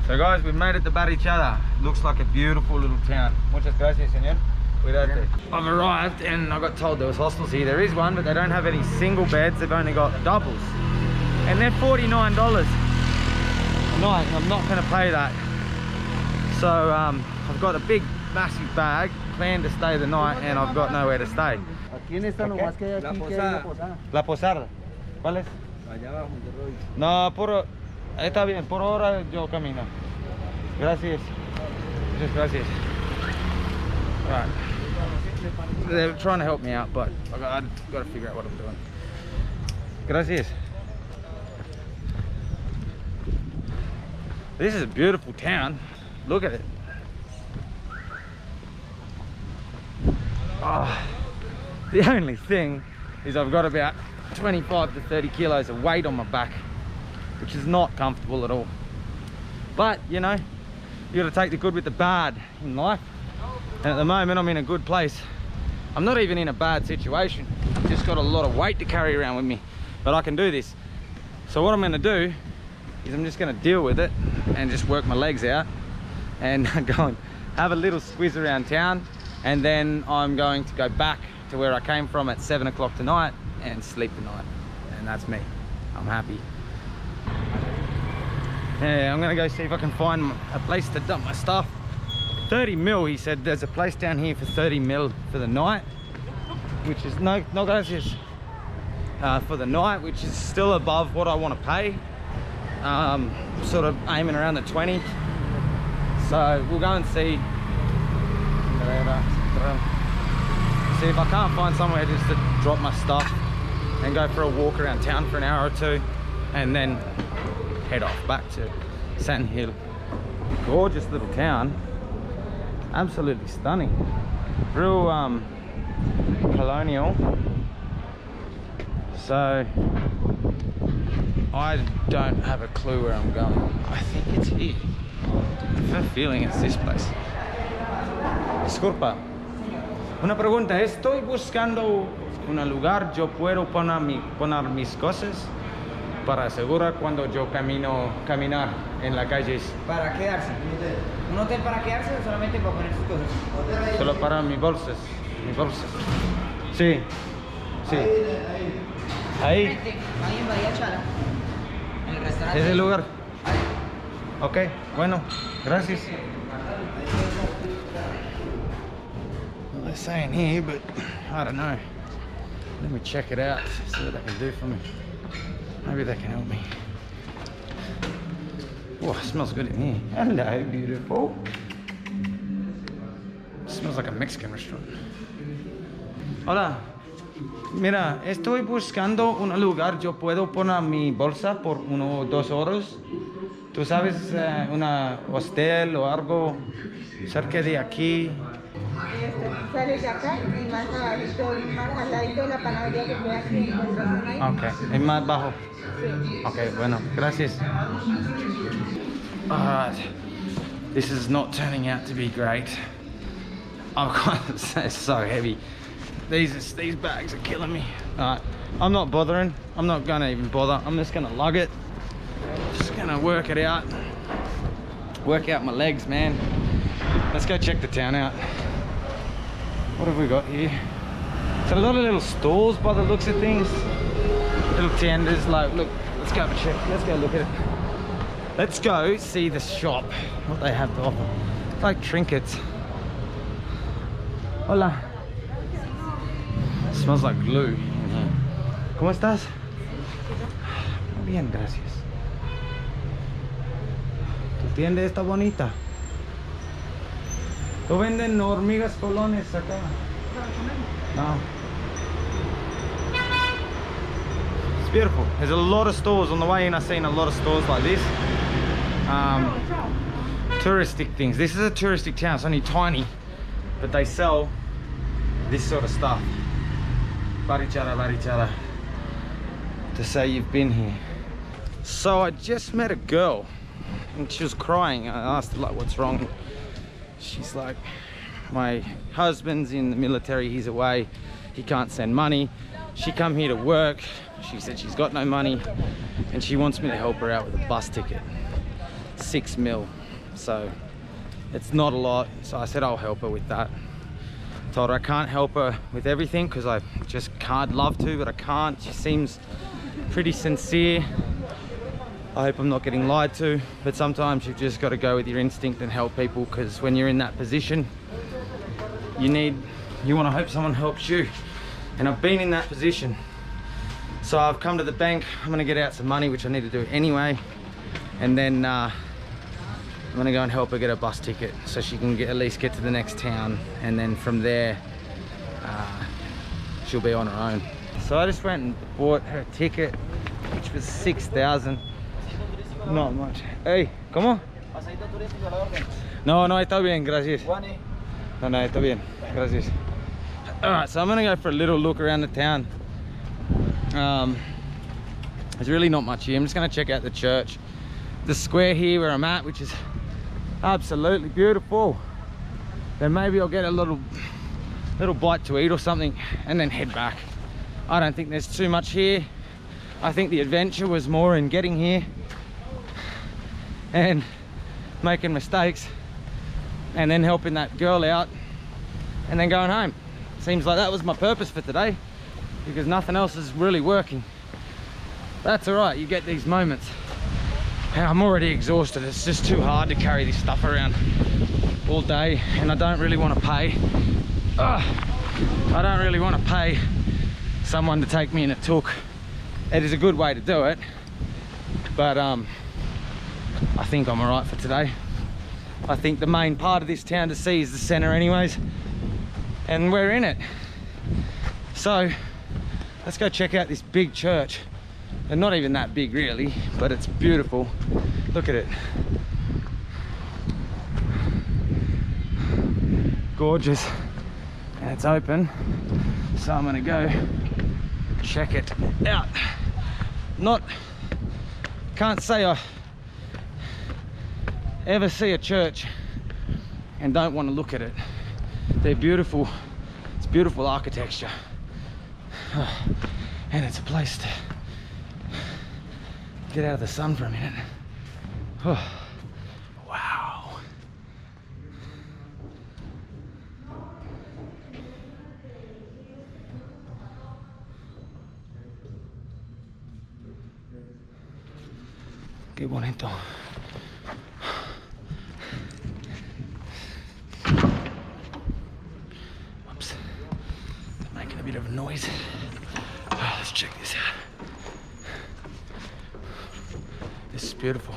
So guys, we've made it to Barichara. Looks like a beautiful little town. Muchas gracias, señor. Cuídate. I've arrived and I got told there was hostels here. There is one, but they don't have any single beds. They've only got doubles. And they're $49 a night, and I'm not going to pay that. So I've got a big, massive bag, planned to stay the night, and I've got nowhere to stay. La Posada. ¿Cuál es? Allá abajo, no, está bien, por ahora yo camino. Gracias. Muchas gracias. Right. They're trying to help me out, but I've got to figure out what I'm doing. Gracias. This is a beautiful town. Look at it. Oh, the only thing is I've got about 25 to 30 kilos of weight on my back, which is not comfortable at all. But you know, you got to take the good with the bad in life. And at the moment I'm in a good place. I'm not even in a bad situation. I've just got a lot of weight to carry around with me, but I can do this. So what I'm going to do is I'm just going to deal with it and just work my legs out and go and have a little squeeze around town, and then I'm going to go back to where I came from at 7 o'clock tonight and sleep the night. And that's me. I'm happy. Yeah, I'm gonna go see if I can find a place to dump my stuff. 30 mil, he said there's a place down here for 30 mil for the night, which is no gracias, for the night, which is still above what I want to pay. Sort of aiming around the 20. So we'll go and see if I can't find somewhere just to drop my stuff and go for a walk around town for an hour or two, and then head off back to San Hill. Gorgeous little town, absolutely stunning, real colonial. So I don't have a clue where I'm going. I think it's here. I have a feeling it's this place. Disculpa. Una pregunta, estoy buscando un lugar yo puedo poner mis cosas para asegurar cuando yo caminar en las calles. Para quedarse. ¿Un hotel para quedarse o solamente para poner sus cosas? Solo para mis bolsas. Sí. Sí. Ahí. Ahí en Barichara. En el restaurante. ¿Es el lugar? Ok, bueno, gracias. Well, they're saying here, but I don't know. Let me check it out, see what they can do for me. Maybe they can help me. Oh, it smells good in here. Hello, beautiful. It smells like a Mexican restaurant. Hola. Mira, estoy buscando un lugar. Yo puedo poner mi bolsa por 1 o 2 horas. ¿Tú sabes una hostel o algo cerca de aquí? Sales de acá y más al ladito de la panadería que queda aquí en el Ok, es más bajo. Sí. Ok, bueno, gracias. Alright, this is not turning out to be great. It's so heavy. These bags are killing me. Alright, I'm not bothering. I'm not gonna even bother. I'm just gonna lug it. Just gonna work it out. Work out my legs, man. Let's go check the town out. What have we got here? So a lot of little stalls by the looks of things. Little tenders, like, look, let's go have a check. Let's go look at it. Let's go see the shop, what they have to offer. It's like trinkets. Hola. It smells like glue in here. ¿Cómo estás? Muy bien, gracias. Tu tienda está bonita. ¿Tú venden hormigas colones acá? No. It's beautiful. There's a lot of stores on the way in. I've seen a lot of stores like this. Touristic things. This is a touristic town. It's only tiny, but they sell this sort of stuff. Barichara, Barichara. To say you've been here. So I just met a girl and she was crying. I asked her, like, what's wrong? She's like, my husband's in the military, he's away, he can't send money. She come here to work. She said she's got no money and she wants me to help her out with a bus ticket. 6 mil, so it's not a lot. So I said I'll help her with that. Told her I can't help her with everything because I just can't, love to, but I can't. She seems pretty sincere. I hope I'm not getting lied to, but sometimes you've just got to go with your instinct and help people, because when you're in that position, you want to hope someone helps you. And I've been in that position. So I've come to the bank. I'm going to get out some money, which I need to do anyway. And then I'm going to go and help her get a bus ticket so she can at least get to the next town. And then from there, she'll be on her own. So I just went and bought her a ticket, which was 6,000. Not much. Hey, ¿cómo? No, está bien, gracias. No, está bien, gracias. Alright, so I'm gonna go for a little look around the town. There's really not much here. I'm just gonna check out the church. The square here where I'm at, which is absolutely beautiful. Then maybe I'll get a little bite to eat or something and then head back. I don't think there's too much here. I think the adventure was more in getting here and making mistakes and then helping that girl out and then going home. Seems like that was my purpose for today, because nothing else is really working. That's all right, you get these moments. And I'm already exhausted. It's just too hard to carry this stuff around all day, and I don't really want to pay I don't really want to pay someone to take me in a tuk. It is a good way to do it, but I think I'm all right for today. I think the main part of this town to see is the center anyways, and we're in it. So let's go check out this big church. And not even that big really, but it's beautiful. Look at it. Gorgeous. And it's open, so I'm gonna go check it out. Can't say I ever see a church and don't want to look at it. They're beautiful. It's beautiful architecture, and it's a place to get out of the sun for a minute. Oh, wow. Qué bonito. Whoops. They're making a bit of a noise. Oh, let's check this out. This is beautiful.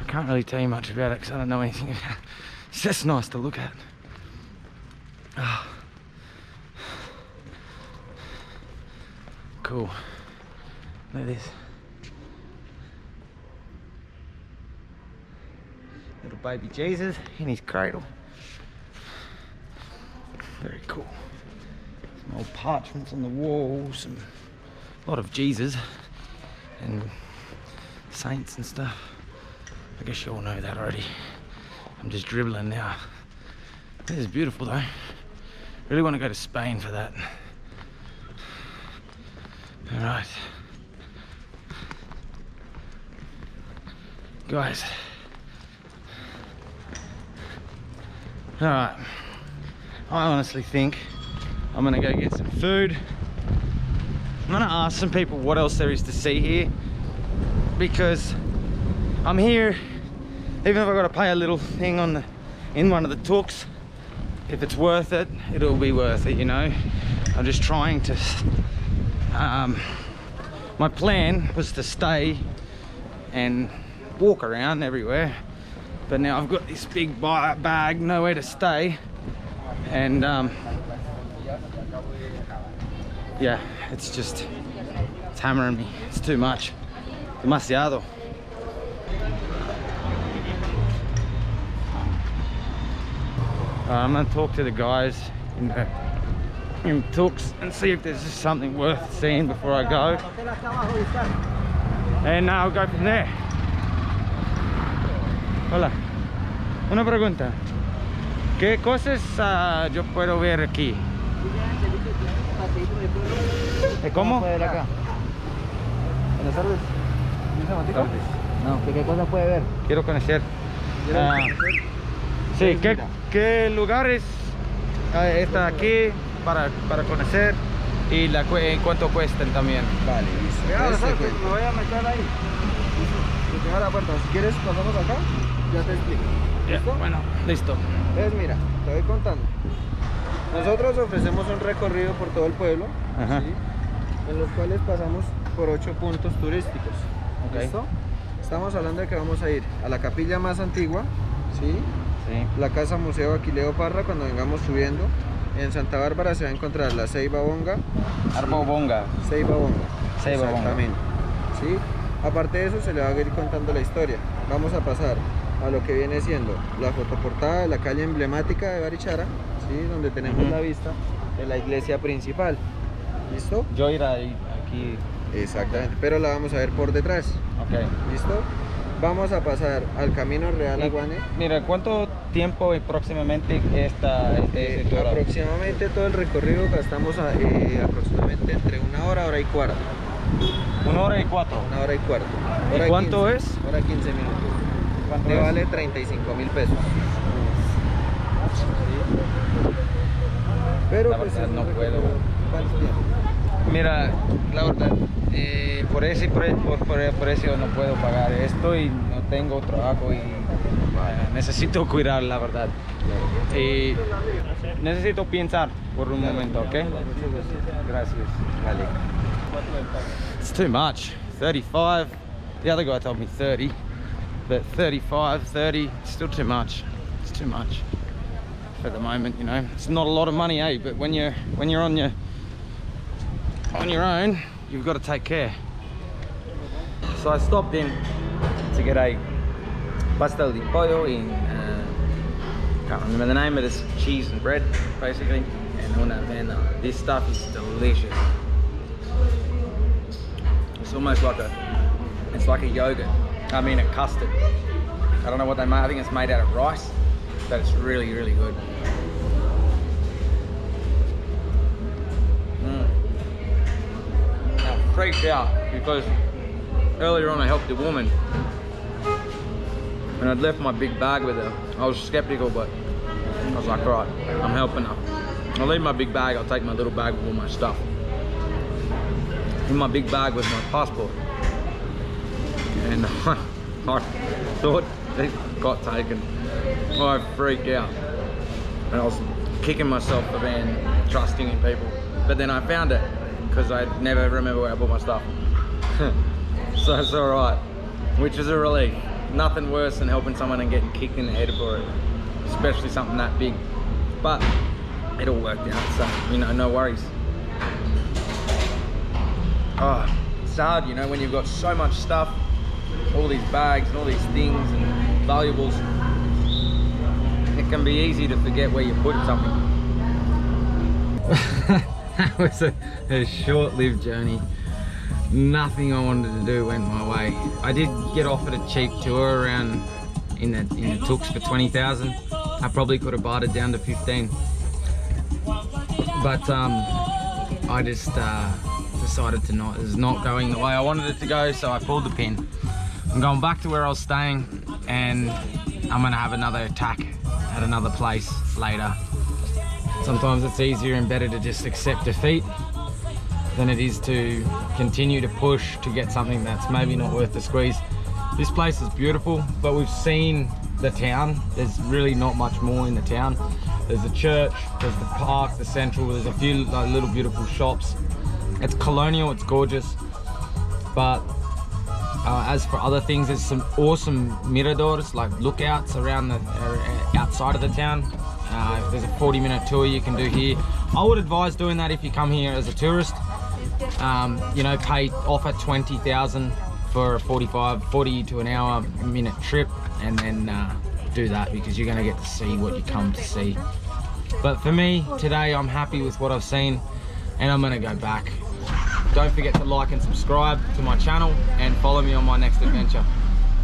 I can't really tell you much about it because I don't know anything about it. It's just nice to look at. Oh. Cool. Look at this. Little baby Jesus in his cradle. Very cool. Some old parchments on the wall, a lot of Jesus and saints and stuff. I guess you all know that already. I'm just dribbling now. This is beautiful though. Really want to go to Spain for that. All right, guys. All right, I honestly think I'm gonna go get some food. I'm gonna ask some people what else there is to see here, because I'm here, even if I gotta pay a little thing in one of the tuks, if it's worth it, it'll be worth it, you know. I'm just trying to, my plan was to stay and walk around everywhere, but now I've got this big bag, nowhere to stay, and yeah, it's hammering me. It's too much. Demasiado. I'm gonna talk to the guys in tuks and see if there's just something worth seeing before I go, and I'll go from there. Hola, una pregunta. ¿Qué cosas yo puedo ver aquí? ¿Cómo? Buenas tardes. Tardes. No, ¿qué cosa puede ver? Quiero conocer. Sí, ¿qué lugares está aquí para conocer? Y cuánto cuestan también. Vale, listo. Me voy a meter ahí. Que tenga la puerta. Si quieres, pasamos acá. Ya te explico. ¿Listo? Bueno, listo. Entonces, mira, te voy contando. Nosotros ofrecemos un recorrido por todo el pueblo, ¿sí? En los cuales pasamos por 8 puntos turísticos. ¿Listo? Estamos hablando de que vamos a ir a la capilla más antigua, ¿sí? La casa museo Aquileo Parra cuando vengamos subiendo. En Santa Bárbara se va a encontrar la Ceiba Bonga. Arbo Bonga. Ceiba Bonga. Ceiba Bonga. Exactamente. ¿Sí? Aparte de eso se le va a ir contando la historia. Vamos a pasar a lo que viene siendo la fotoportada de la calle emblemática de Barichara, ¿sí? Donde tenemos la vista de la iglesia principal. ¿Listo? Yo iré aquí. Exactamente, pero la vamos a ver por detrás. Ok. ¿Listo? Vamos a pasar al Camino Real a Guane. Mira, ¿cuánto tiempo aproximadamente este tour? Aproximadamente todo el recorrido gastamos aproximadamente entre 1 hora, hora y cuarto. 1 hora y 4. 1 hora y cuarto. ¿Y cuánto 15, es? Hora 15 minutos. ¿Cuánto Te es? vale 35.000 pesos. Pero La pues verdad no puedo. ¿Cuánto tiempo? Mira, la verdad, por ese precio no puedo pagar esto y no tengo trabajo y necesito cuidar, la verdad. Y necesito pensar por un momento, ¿ok? Gracias. Vale. It's too much. 35. The other guy told me 30, but 35, 30, still too much. It's too much for the moment, you know. It's not a lot of money, eh? But when you're on your own, you've got to take care. So I stopped in to get a pastel de pollo in can't remember the name, but it's cheese and bread basically, and una avena. This stuff is delicious. It's almost like a yogurt. I mean a custard. I don't know what they make. I think it's made out of rice, but it's really, really good. I freaked out because earlier on I helped a woman and I'd left my big bag with her. I was skeptical, but I was like, all right, I'm helping her. I'll leave my big bag, I'll take my little bag with all my stuff. In my big bag was my passport. And I thought it got taken. I freaked out. And I was kicking myself for being trusting in people. But then I found it because I never remember where I put my stuff. So it's all right, which is a relief. Nothing worse than helping someone and getting kicked in the head for it, especially something that big. But it all worked out, so you know, no worries. Oh, it's hard, you know, when you've got so much stuff, all these bags and all these things and valuables. It can be easy to forget where you put something. That was a short-lived journey. Nothing I wanted to do went my way. I did get offered a cheap tour around in the Tooks for 20,000. I probably could have bartered down to 15. But I just decided to not. It's not going the way I wanted it to go, so I pulled the pin. I'm going back to where I was staying, and I'm gonna have another attack at another place later. Sometimes it's easier and better to just accept defeat than it is to continue to push to get something that's maybe not worth the squeeze. This place is beautiful, but we've seen the town. There's really not much more in the town. There's the church, there's the park, the central, there's a few little beautiful shops. It's colonial, it's gorgeous, but as for other things, there's some awesome miradors, like lookouts around the outside of the town. If there's a 40-minute tour you can do here. I would advise doing that if you come here as a tourist. You know, offer 20,000 for a 40 to an hour minute trip, and then do that, because you're going to get to see what you come to see. But for me today, I'm happy with what I've seen, and I'm going to go back. Don't forget to like and subscribe to my channel and follow me on my next adventure.